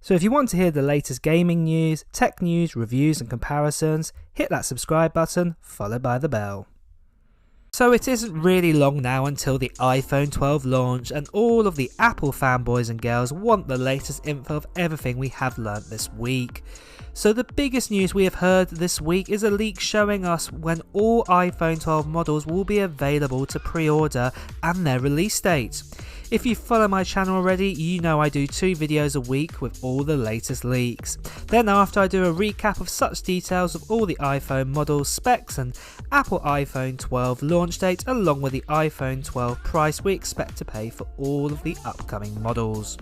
So if you want to hear the latest gaming news, tech news, reviews and comparisons, hit that subscribe button followed by the bell. So it isn't really long now until the iPhone 12 launch, and all of the Apple fanboys and girls want the latest info of everything we have learnt this week. So the biggest news we have heard this week is a leak showing us when all iPhone 12 models will be available to pre-order and their release date. If you follow my channel already, you know I do 2 videos a week with all the latest leaks. Then after, I do a recap of such details of all the iPhone models, specs and Apple iPhone 12 launch date, along with the iPhone 12 price we expect to pay for all of the upcoming models.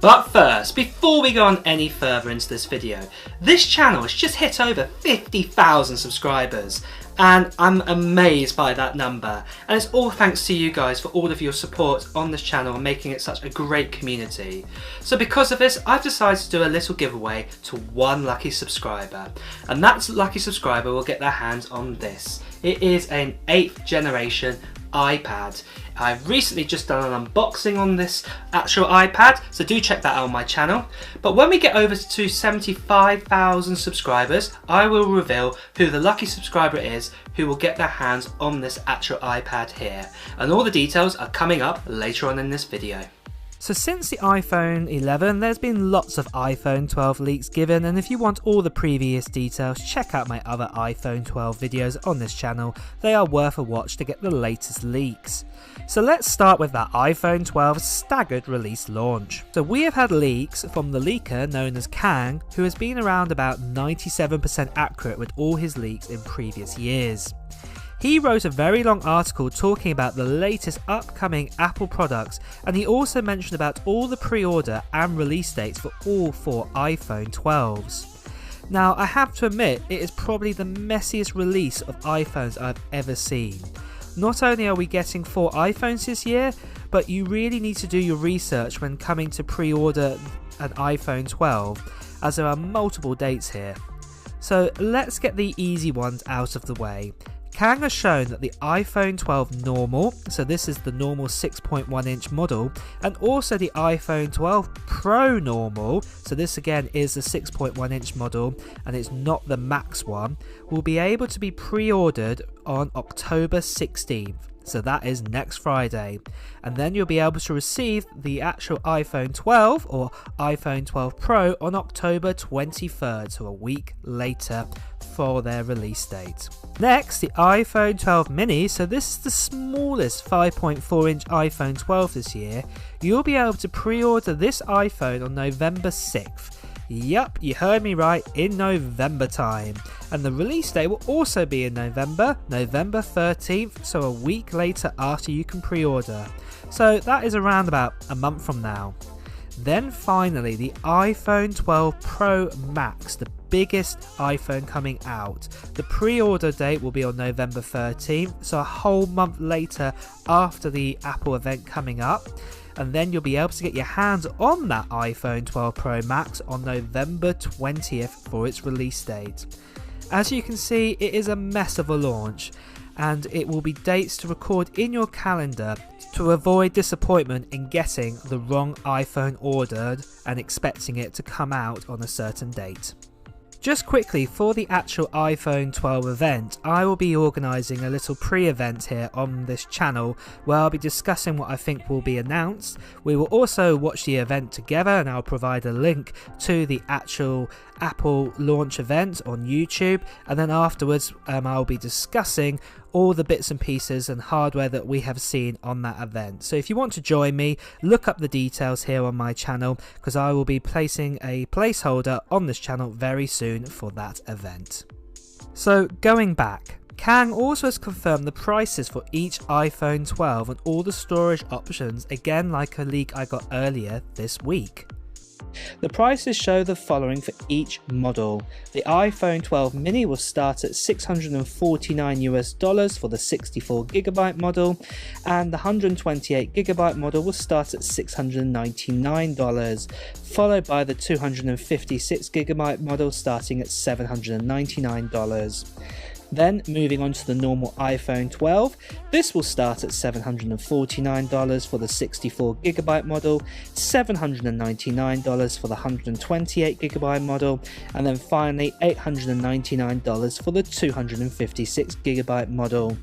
But first, before we go on any further into this video, this channel has just hit over 50,000 subscribers, and I'm amazed by that number, and it's all thanks to you guys for all of your support on this channel and making it such a great community. So because of this, I've decided to do a little giveaway to one lucky subscriber, and that lucky subscriber will get their hands on this. It is an 8th generation iPad. I've recently just done an unboxing on this actual iPad, so do check that out on my channel. But when we get over to 75,000 subscribers, I will reveal who the lucky subscriber is who will get their hands on this actual iPad here. And all the details are coming up later on in this video. So since the iPhone 11, there's been lots of iPhone 12 leaks given, and if you want all the previous details, check out my other iPhone 12 videos on this channel. They are worth a watch to get the latest leaks. So let's start with that iPhone 12 staggered release launch. So we have had leaks from the leaker known as Kang, who has been around about 97% accurate with all his leaks in previous years. He wrote a very long article talking about the latest upcoming Apple products, and he also mentioned about all the pre-order and release dates for all 4 iPhone 12s. Now I have to admit, it is probably the messiest release of iPhones I've ever seen. Not only are we getting 4 iPhones this year, but you really need to do your research when coming to pre-order an iPhone 12, as there are multiple dates here. So let's get the easy ones out of the way. Kang has shown that the iPhone 12 normal, so this is the normal 6.1 inch model, and also the iPhone 12 Pro normal, so this again is the 6.1 inch model and it's not the Max one, will be able to be pre-ordered on October 16th. So that is next Friday, and then you'll be able to receive the actual iPhone 12 or iPhone 12 Pro on October 23rd, so a week later for their release date. Next, the iPhone 12 mini, so this is the smallest 5.4 inch iPhone 12 this year. You'll be able to pre-order this iPhone on November 6th. Yup, you heard me right, in November time. And the release date will also be in November 13th, so a week later after you can pre-order. So that is around about a month from now. Then finally, the iPhone 12 Pro Max, the biggest iPhone coming out. The pre-order date will be on November 13th, so a whole month later after the Apple event coming up. And then you'll be able to get your hands on that iPhone 12 Pro Max on November 20th for its release date. As you can see, it is a mess of a launch, and it will be dates to record in your calendar to avoid disappointment in getting the wrong iPhone ordered and expecting it to come out on a certain date. Just quickly, for the actual iPhone 12 event, I will be organising a little pre-event here on this channel where I'll be discussing what I think will be announced. We will also watch the event together, and I'll provide a link to the actual Apple launch event on YouTube, and then afterwards I'll be discussing all the bits and pieces and hardware that we have seen on that event. So if you want to join me, look up the details here on my channel, because I will be placing a placeholder on this channel very soon for that event. So going back, Kang also has confirmed the prices for each iPhone 12 and all the storage options, again like a leak I got earlier this week. The prices show the following for each model. The iPhone 12 mini will start at $649 for the 64GB model, and the 128GB model will start at $699, followed by the 256GB model starting at $799. Then moving on to the normal iPhone 12, this will start at $749 for the 64GB model, $799 for the 128GB model, and then finally $899 for the 256GB model.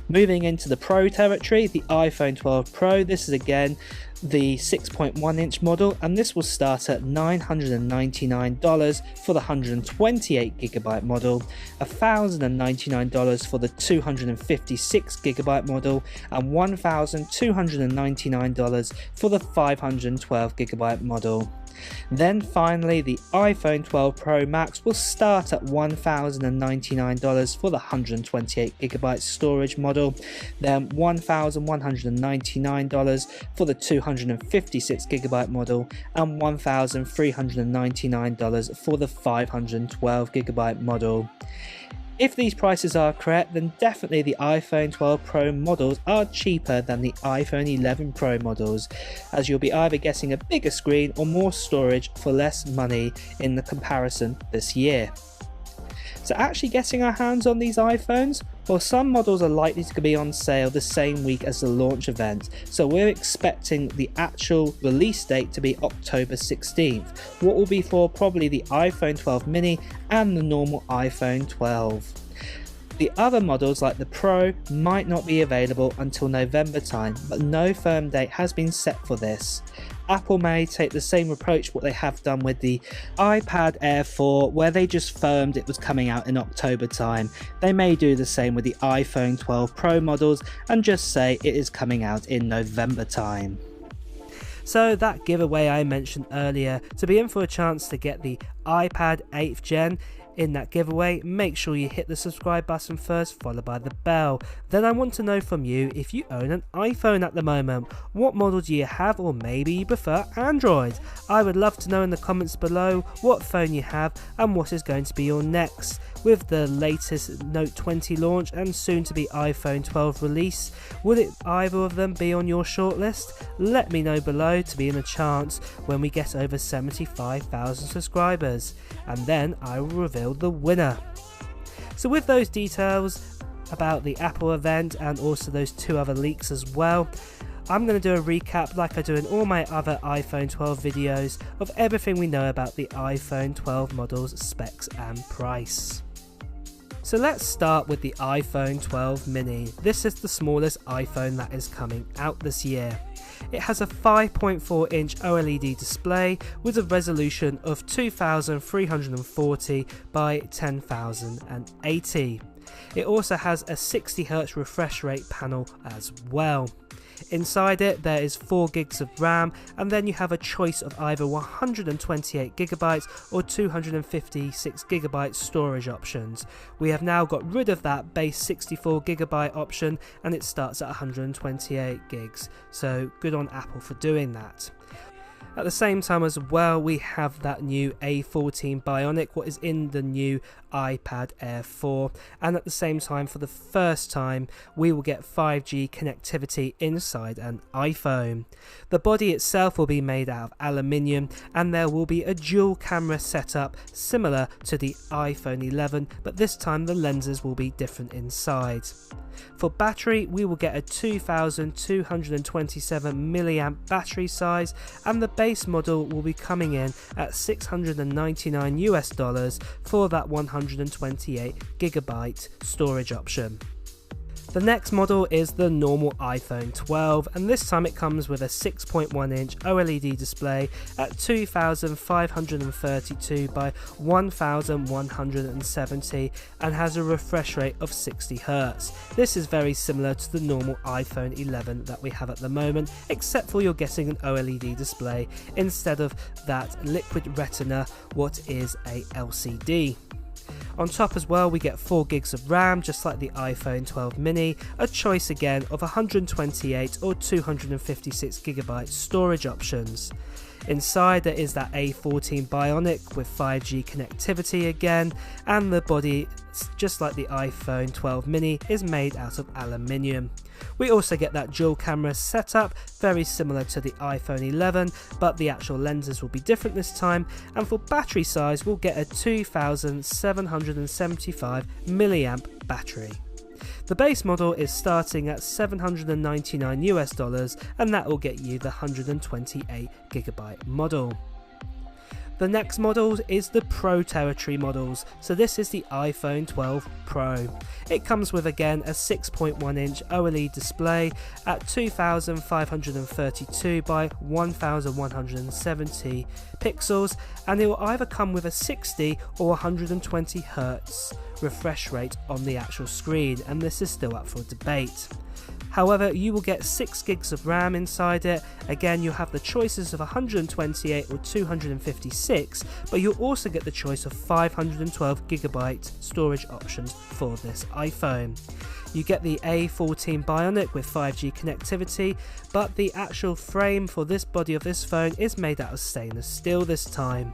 Moving into the Pro territory, the iPhone 12 Pro, this is again the 6.1 inch model, and this will start at $999 for the 128GB model, $1,099 for the 256GB model, and $1,299 for the 512GB model. Then finally, the iPhone 12 Pro Max will start at $1,099 for the 128GB storage model, then $1,199 for the 256GB model, and $1,399 for the 512GB model. If these prices are correct, then definitely the iPhone 12 Pro models are cheaper than the iPhone 11 Pro models, as you'll be either getting a bigger screen or more storage for less money in the comparison this year. So actually getting our hands on these iPhones, well, some models are likely to be on sale the same week as the launch event, so we're expecting the actual release date to be October 16th, what will be for probably the iPhone 12 mini and the normal iPhone 12. The other models like the Pro might not be available until November time, but no firm date has been set for this. Apple may take the same approach what they have done with the iPad Air 4, where they just firmed it was coming out in October time. They may do the same with the iPhone 12 Pro models and just say it is coming out in November time. So that giveaway I mentioned earlier, to be in for a chance to get the iPad 8th Gen, in that giveaway, make sure you hit the subscribe button first, followed by the bell. Then I want to know from you if you own an iPhone at the moment. What model do you have, or maybe you prefer Android? I would love to know in the comments below what phone you have and what is going to be your next. With the latest Note 20 launch and soon to be iPhone 12 release, will either of them be on your shortlist? Let me know below to be in a chance when we get over 75,000 subscribers, and then I will reveal the winner. So with those details about the Apple event and also those two other leaks as well, I'm going to do a recap like I do in all my other iPhone 12 videos of everything we know about the iPhone 12 model's specs and price. So let's start with the iPhone 12 mini. This is the smallest iPhone that is coming out this year. It has a 5.4 inch OLED display with a resolution of 2340 by 1080. It also has a 60Hz refresh rate panel as well. Inside it there is 4 gigs of RAM, and then you have a choice of either 128GB or 256GB storage options. We have now got rid of that base 64GB option, and it starts at 128 gigs, so good on Apple for doing that. At the same time as well, we have that new A14 Bionic, what is in the new iPad Air 4, and at the same time, for the first time, we will get 5G connectivity inside an iPhone. The body itself will be made out of aluminium, and there will be a dual camera setup similar to the iPhone 11, but this time the lenses will be different inside. For battery, we will get a 2227 mAh battery size, and the base model will be coming in at $699 for that 128GB storage option. The next model is the normal iPhone 12, and this time it comes with a 6.1 inch OLED display at 2532 by 1170 and has a refresh rate of 60Hz. This is very similar to the normal iPhone 11 that we have at the moment, except for you're getting an OLED display instead of that liquid retina, what is a LCD. On top as well, we get 4 gigs of RAM, just like the iPhone 12 mini, a choice again of 128 or 256GB storage options. Inside there is that A14 Bionic with 5G connectivity again, and the body, just like the iPhone 12 mini, is made out of aluminium. We also get that dual camera setup, very similar to the iPhone 11, but the actual lenses will be different this time, and for battery size we'll get a 2775 milliamp battery. The base model is starting at $799 US, and that will get you the 128GB model. The next model is the Pro territory models, so this is the iPhone 12 Pro. It comes with again a 6.1 inch OLED display at 2532 by 1170 pixels, and it will either come with a 60 or 120 Hz refresh rate on the actual screen, and this is still up for debate. However, you will get 6 gigs of RAM inside it. Again, you have the choices of 128 or 256, but you'll also get the choice of 512GB storage options for this iPhone. You get the A14 Bionic with 5G connectivity, but the actual frame for this body of this phone is made out of stainless steel this time.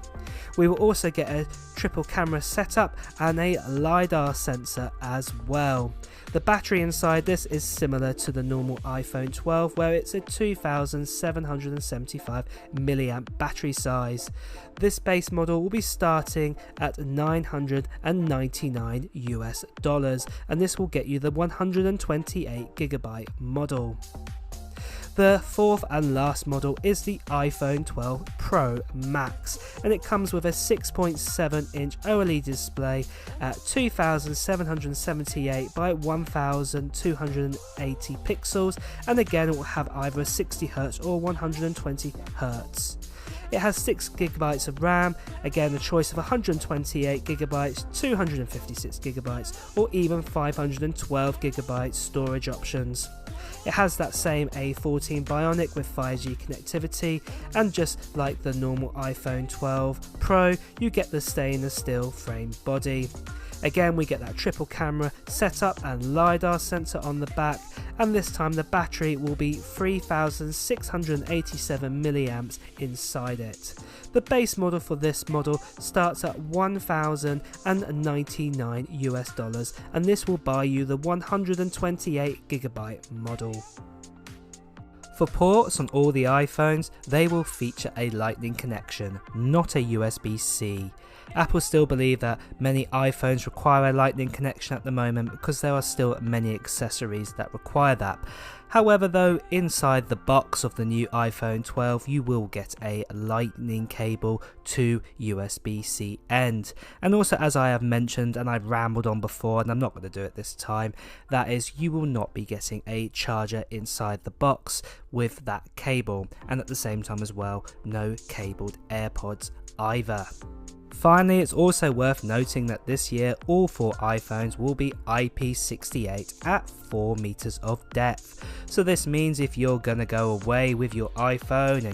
We will also get a triple camera setup and a LiDAR sensor as well. The battery inside this is similar to the normal iPhone 12, where it's a 2775 milliamp battery size. This base model will be starting at $999 US, and this will get you the 128GB model. The fourth and last model is the iPhone 12 Pro Max, and it comes with a 6.7 inch OLED display at 2778 by 1280 pixels, and again it will have either a 60Hz or 120Hz. It has 6GB of RAM, again a choice of 128GB, 256GB or even 512GB storage options. It has that same A14 Bionic with 5G connectivity, and just like the normal iPhone 12 Pro, you get the stainless steel frame body. Again, we get that triple camera setup and LiDAR sensor on the back, and this time the battery will be 3687 milliamps inside it. The base model for this model starts at $1099 US, and this will buy you the 128GB model. For ports on all the iPhones, they will feature a Lightning connection, not a USB-C. Apple still believe that many iPhones require a Lightning connection at the moment because there are still many accessories that require that. However though, inside the box of the new iPhone 12 you will get a Lightning cable to USB-C end. And also, as I have mentioned and I've rambled on before, and I'm not going to do it this time, that is, you will not be getting a charger inside the box with that cable, and at the same time as well, no cabled AirPods either. Finally, it's also worth noting that this year all 4 iPhones will be IP68 at 4 meters of depth. So this means if you're gonna go away with your iPhone and